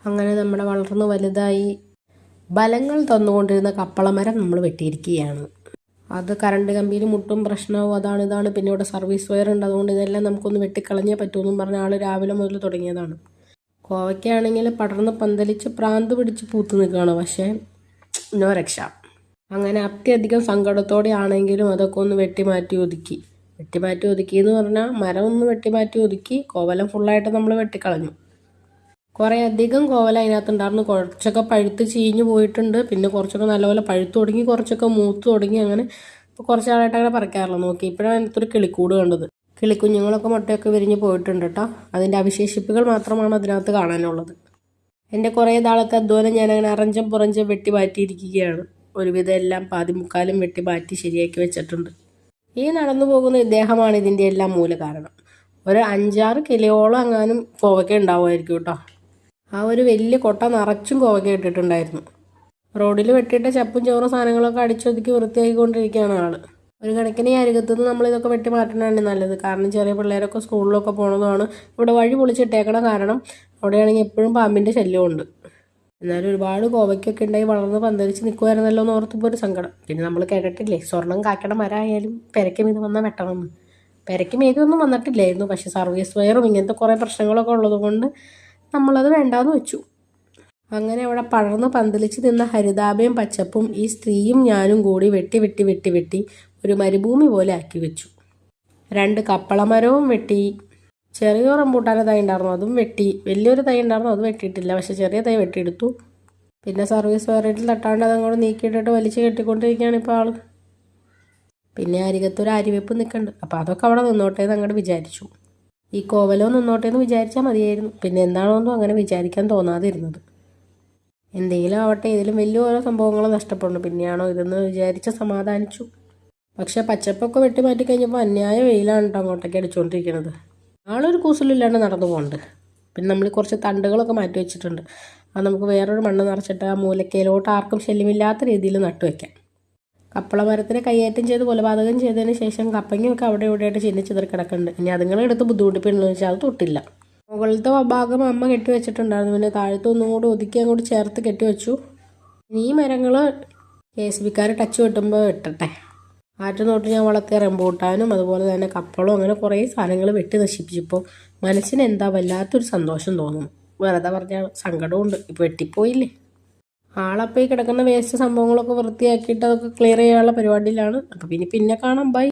അങ്ങനെ നമ്മുടെ വളർന്ന് വലുതായി ബലങ്ങൾ തന്നുകൊണ്ടിരുന്ന കപ്പളമരം നമ്മൾ വെട്ടിയിരിക്കുകയാണ്. അത് കറണ്ട് കമ്പിയിൽ മുട്ടും പ്രശ്നവും അതാണ് ഇതാണ്. പിന്നെ ഇവിടെ സർവീസ് വയർ ഉണ്ട്, അതുകൊണ്ട് ഇതെല്ലാം നമുക്കൊന്ന് വെട്ടിക്കളഞ്ഞേ പറ്റുമെന്നും പറഞ്ഞ ആൾ രാവിലെ മുതൽ തുടങ്ങിയതാണ്. കോവയ്ക്കാണെങ്കിൽ പടർന്ന് പന്തലിച്ച് പ്രാന്ത് പിടിച്ച് പൂത്ത് നിൽക്കുകയാണ്. പക്ഷേ നോ രക്ഷ. അങ്ങനെ അത്യധികം സങ്കടത്തോടെ ആണെങ്കിലും അതൊക്കെ ഒന്ന് വെട്ടിമാറ്റി ഒതുക്കി എന്ന് പറഞ്ഞാൽ മരം ഒന്ന് വെട്ടിമാറ്റി ഒതുക്കി. കോവലം ഫുള്ളായിട്ട് നമ്മൾ വെട്ടിക്കളഞ്ഞു. കുറേ അധികം കോവല അതിനകത്തുണ്ടായിരുന്നു. കുറച്ചൊക്കെ പഴുത്ത് ചീഞ്ഞു പോയിട്ടുണ്ട്. പിന്നെ കുറച്ചൊക്കെ നല്ലപോലെ പഴുത്ത് തുടങ്ങി, കുറച്ചൊക്കെ മൂത്ത് തുടങ്ങി. അങ്ങനെ ഇപ്പോൾ കുറച്ച് നാളായിട്ട് അങ്ങനെ പറിക്കാറില്ല. നോക്കി ഇപ്പോഴാണ് അതിനകത്തൊരു കിളിക്കൂട് കണ്ടത്. കിളിക്കുഞ്ഞുങ്ങളൊക്കെ മുട്ടയൊക്കെ വിരിഞ്ഞ് പോയിട്ടുണ്ട് കേട്ടോ. അതിൻ്റെ അവശേഷിപ്പുകൾ മാത്രമാണ് അതിനകത്ത് കാണാനുള്ളത്. എൻ്റെ കുറേ നാളത്തെ അധ്വാനം ഞാനങ്ങനെ അറഞ്ചം പുറഞ്ചം വെട്ടി മാറ്റിയിരിക്കുകയാണ്. ഒരുവിധം എല്ലാം പാതി മുക്കാലും വെട്ടി മാറ്റി ശരിയാക്കി വെച്ചിട്ടുണ്ട്. ഈ നടന്നു പോകുന്ന ഇദ്ദേഹമാണ് ഇതിൻ്റെ എല്ലാം മൂല കാരണം. ഒരു 5-6 കിലോയോളം എങ്ങാനും കോവയ്ക്ക ഉണ്ടാവുമായിരിക്കും കേട്ടോ. ആ ഒരു വലിയ കൊട്ട നിറച്ചും കോവയ്ക്ക ഇട്ടിട്ടുണ്ടായിരുന്നു. റോഡിൽ വെട്ടിയിട്ട ചപ്പും ചോറും സാധനങ്ങളൊക്കെ അടിച്ചൊതുക്കി വൃത്തിയാക്കിക്കൊണ്ടിരിക്കുകയാണ് ആൾ. ഒരു കണക്കിന് ഈ അരികത്തുനിന്ന് നമ്മളിതൊക്കെ വെട്ടി മാറ്റുന്നതാണ് നല്ലത്. കാരണം ചെറിയ പിള്ളേരൊക്കെ സ്കൂളിലൊക്കെ പോണതാണ്. ഇവിടെ വഴി പൊളിച്ചിട്ടേക്കണ കാരണം അവിടെയാണെങ്കിൽ എപ്പോഴും പാമ്പിൻ്റെ ശല്യമുണ്ട്. എന്നാലും ഒരുപാട് കോവയ്ക്കൊക്കെ ഉണ്ടായി വളർന്ന് പന്തലിച്ച് നിൽക്കുമായിരുന്നല്ലോ എന്ന് ഓർത്തപ്പോൾ ഒരു സങ്കടം. പിന്നെ നമ്മൾ കേട്ടിട്ടില്ലേ, സ്വർണം കാക്കണ മരമായാലും പെരയ്ക്ക് മീത് വന്നാൽ വെട്ടണമെന്ന്. പെരയ്ക്ക് മീതൊന്നും വന്നിട്ടില്ലായിരുന്നു. പക്ഷേ സർവീസ് വയറും ഇങ്ങനത്തെ കുറേ പ്രശ്നങ്ങളൊക്കെ ഉള്ളത് കൊണ്ട് നമ്മളത് വേണ്ടാന്ന് വെച്ചു. അങ്ങനെ അവിടെ പടർന്ന് പന്തലിച്ച് നിന്ന ഹരിതാഭയും പച്ചപ്പും ഈ സ്ത്രീയും ഞാനും കൂടി വെട്ടി ഒരു മരുഭൂമി പോലെ ആക്കി വെച്ചു. 2 കപ്പളമരവും വെട്ടി. ചെറിയൊരു റംബൂട്ടാൻ്റെ തൈ ഉണ്ടായിരുന്നു, അതും വെട്ടി. വലിയൊരു തൈ ഉണ്ടായിരുന്നു, അത് വെട്ടിയിട്ടില്ല. പക്ഷെ ചെറിയ തൈ വെട്ടിയെടുത്തു. പിന്നെ സർവീസ് വയറിൽ തട്ടാണ്ട് അതങ്ങോട്ട് നീക്കിയിട്ടിട്ട് വലിച്ച് കെട്ടിക്കൊണ്ടിരിക്കുകയാണ് ഇപ്പോൾ ആൾ. പിന്നെ അരികത്തൊരു അരിവെപ്പ് നിൽക്കുന്നുണ്ട്. അപ്പോൾ അതൊക്കെ അവിടെ നിന്നോട്ടേ എന്ന് അങ്ങോട്ട് വിചാരിച്ചു. ഈ കോവലോ നിന്നോട്ടേ എന്ന് വിചാരിച്ചാൽ മതിയായിരുന്നു. പിന്നെ എന്താണോന്നും അങ്ങനെ വിചാരിക്കാൻ തോന്നാതിരുന്നത്. എന്തെങ്കിലും ആവട്ടെ, ഇതിലും വലിയ ഓരോ സംഭവങ്ങൾ നഷ്ടപ്പെടുന്നു, പിന്നെയാണോ ഇതെന്ന് വിചാരിച്ച് സമാധാനിച്ചു. പക്ഷേ പച്ചപ്പൊക്കെ വെട്ടി മാറ്റി കഴിഞ്ഞപ്പോൾ അന്യായ വെയിലാണ് കേട്ടോ അങ്ങോട്ടേക്ക് അടിച്ചുകൊണ്ടിരിക്കുന്നത്. ആളൊരു കൂസലില്ലാണ്ട് നടന്നു പോകുന്നുണ്ട്. പിന്നെ നമ്മൾ കുറച്ച് തണ്ടുകളൊക്കെ മാറ്റി വെച്ചിട്ടുണ്ട്. അത് നമുക്ക് വേറൊരു മണ്ണ് നിറച്ചിട്ട് ആ മൂലക്കയിലോട്ട് ആർക്കും ശല്യമില്ലാത്ത രീതിയിൽ നട്ടുവെക്കാം. കപ്പള മരത്തിനെ കൈയേറ്റം ചെയ്ത് കൊലപാതകം ചെയ്തതിന് ശേഷം കപ്പങ്ങയൊക്കെ അവിടെ ഇവിടെയായിട്ട് ചിന്നിച്ചിതറി കിടക്കുന്നുണ്ട്. ഇനി അതുങ്ങളെടുത്ത് ബുദ്ധിമുട്ടിപ്പിണ്ടെന്ന് വെച്ചാൽ അത് തൊട്ടില്ല. മുകളിലത്തെ ഭാഗം അമ്മ കെട്ടി വെച്ചിട്ടുണ്ടായിരുന്നു. പിന്നെ താഴത്തെ ഒന്നും കൂടി ഒതുക്കി അങ്ങോട്ട് ചേർത്ത് കെട്ടിവെച്ചു. ഈ മരങ്ങൾ KSBക്കാർ ടച്ച് വെട്ടുമ്പോൾ വെട്ടട്ടെ. ആറ്റുനോട്ട് ഞാൻ വളർത്തിയ റംബൂട്ടാനും അതുപോലെ തന്നെ കപ്പളും അങ്ങനെ കുറേ സാധനങ്ങൾ വെട്ടി നശിപ്പിച്ചപ്പോൾ മനസ്സിന് എന്താ വല്ലാത്തൊരു സന്തോഷം തോന്നുന്നു. വെറുതെ പറഞ്ഞാൽ സങ്കടമുണ്ട്. ഇപ്പോൾ വെട്ടിപ്പോയില്ലേ. ആളപ്പോൾ ഈ കിടക്കുന്ന വേസ്റ്റ് സംഭവങ്ങളൊക്കെ വൃത്തിയാക്കിയിട്ട് അതൊക്കെ ക്ലിയർ ചെയ്യാനുള്ള പരിപാടിയിലാണ്. അപ്പോൾ പിന്നെ കാണാം. ബൈ.